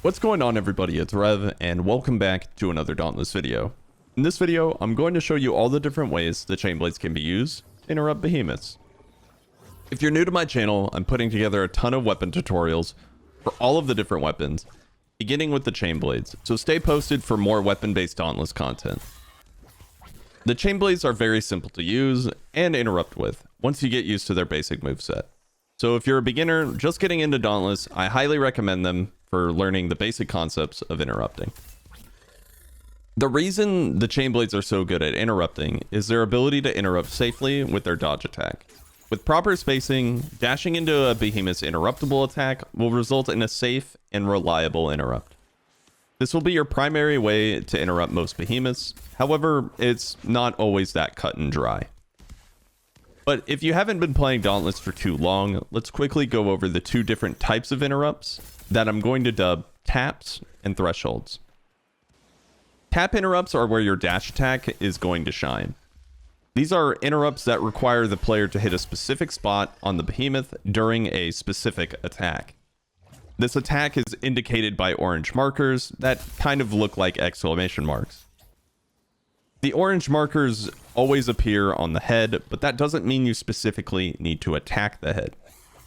What's going on, everybody? It's Rev, and welcome back to another Dauntless video. In this video, I'm going to show you all the different ways the Chainblades can be used to interrupt behemoths. If you're new to my channel, I'm putting together a ton of weapon tutorials for all of the different weapons, beginning with the Chainblades, so stay posted for more weapon-based Dauntless content. The Chainblades are very simple to use and interrupt with, once you get used to their basic moveset. So if you're a beginner just getting into Dauntless, I highly recommend them for learning the basic concepts of interrupting. The reason the Chainblades are so good at interrupting is their ability to interrupt safely with their dodge attack. With proper spacing, dashing into a behemoth's interruptible attack will result in a safe and reliable interrupt. This will be your primary way to interrupt most behemoths. However, it's not always that cut and dry. But if you haven't been playing Dauntless for too long, let's quickly go over the two different types of interrupts that I'm going to dub taps and thresholds. Tap interrupts are where your dash attack is going to shine. These are interrupts that require the player to hit a specific spot on the behemoth during a specific attack. This attack is indicated by orange markers that kind of look like exclamation marks. The orange markers always appear on the head, but that doesn't mean you specifically need to attack the head.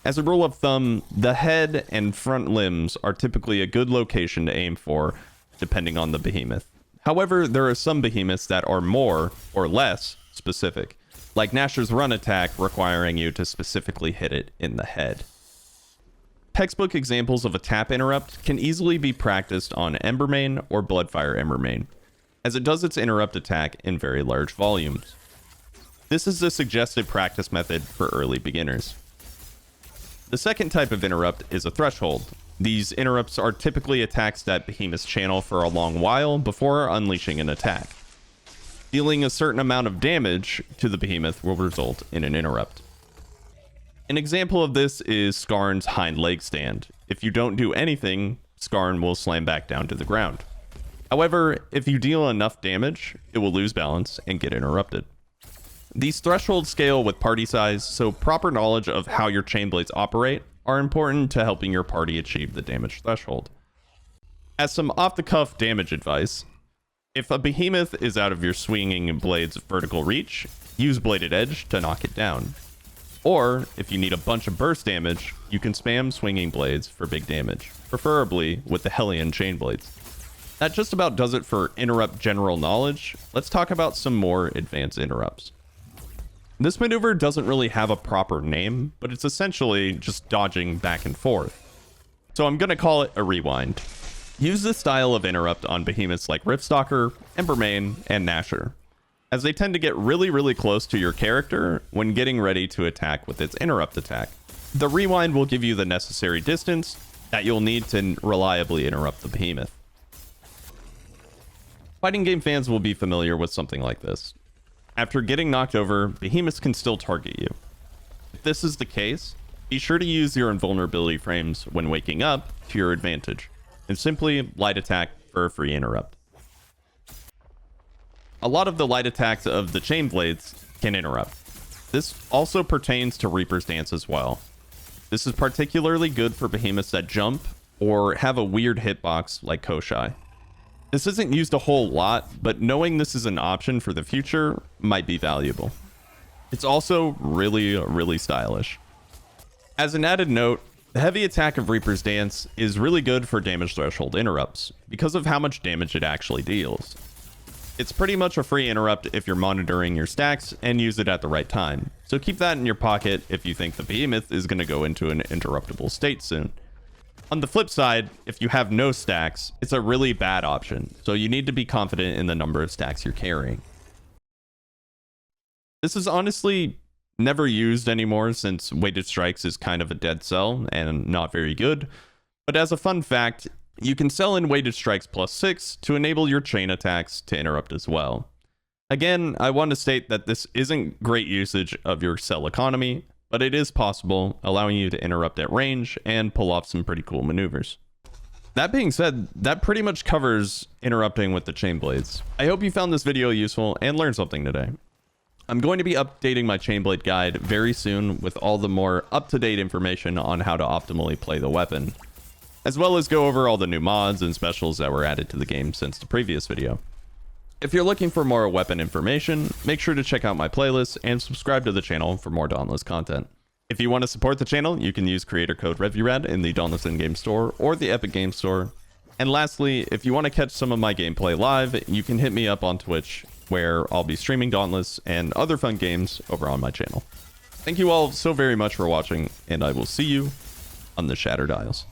As a rule of thumb, the head and front limbs are typically a good location to aim for, depending on the behemoth. However, there are some behemoths that are more or less specific, like Nashor's run attack requiring you to specifically hit it in the head. Textbook examples of a tap interrupt can easily be practiced on Embermane or Bloodfire Embermane, as it does its interrupt attack in very large volumes. This is the suggested practice method for early beginners. The second type of interrupt is a threshold. These interrupts are typically attacks that behemoths channel for a long while before unleashing an attack. Dealing a certain amount of damage to the behemoth will result in an interrupt. An example of this is Scorn's hind leg stand. If you don't do anything, Scorn will slam back down to the ground. However, if you deal enough damage, it will lose balance and get interrupted. These thresholds scale with party size, so proper knowledge of how your Chainblades operate are important to helping your party achieve the damage threshold. As some off-the-cuff damage advice, if a behemoth is out of your swinging blade's vertical reach, use Bladed Edge to knock it down. Or, if you need a bunch of burst damage, you can spam swinging blades for big damage, preferably with the Hellion Chainblades. That just about does it for interrupt general knowledge. Let's talk about some more advanced interrupts. This maneuver doesn't really have a proper name, but it's essentially just dodging back and forth. So I'm going to call it a rewind. Use this style of interrupt on behemoths like Riftstalker, Embermane, and Nashor, as they tend to get really close to your character when getting ready to attack with its interrupt attack. The rewind will give you the necessary distance that you'll need to reliably interrupt the behemoth. Fighting game fans will be familiar with something like this. After getting knocked over, behemoths can still target you. If this is the case, be sure to use your invulnerability frames when waking up to your advantage, and simply light attack for a free interrupt. A lot of the light attacks of the Chainblades can interrupt. This also pertains to Reaper's Dance as well. This is particularly good for behemoths that jump or have a weird hitbox like Koshai. This isn't used a whole lot, but knowing this is an option for the future might be valuable. It's also really stylish. As an added note, the heavy attack of Reaper's Dance is really good for damage threshold interrupts because of how much damage it actually deals. It's pretty much a free interrupt if you're monitoring your stacks and use it at the right time, so keep that in your pocket if you think the behemoth is going to go into an interruptible state soon. On the flip side, if you have no stacks, it's a really bad option, so you need to be confident in the number of stacks you're carrying. This is honestly never used anymore since weighted strikes is kind of a dead sell and not very good, but as a fun fact, you can sell in weighted strikes +6 to enable your chain attacks to interrupt as well. Again, I want to state that this isn't great usage of your cell economy, but it is possible, allowing you to interrupt at range and pull off some pretty cool maneuvers. That being said, that pretty much covers interrupting with the Chainblades. I hope you found this video useful and learned something today. I'm going to be updating my Chainblade guide very soon with all the more up-to-date information on how to optimally play the weapon, as well as go over all the new mods and specials that were added to the game since the previous video. If you're looking for more weapon information, make sure to check out my playlist and subscribe to the channel for more Dauntless content. If you want to support the channel, you can use creator code RevvyRad in the Dauntless in-game store or the Epic Games Store. And lastly, if you want to catch some of my gameplay live, you can hit me up on Twitch, where I'll be streaming Dauntless and other fun games over on my channel. Thank you all so very much for watching, and I will see you on the Shattered Isles.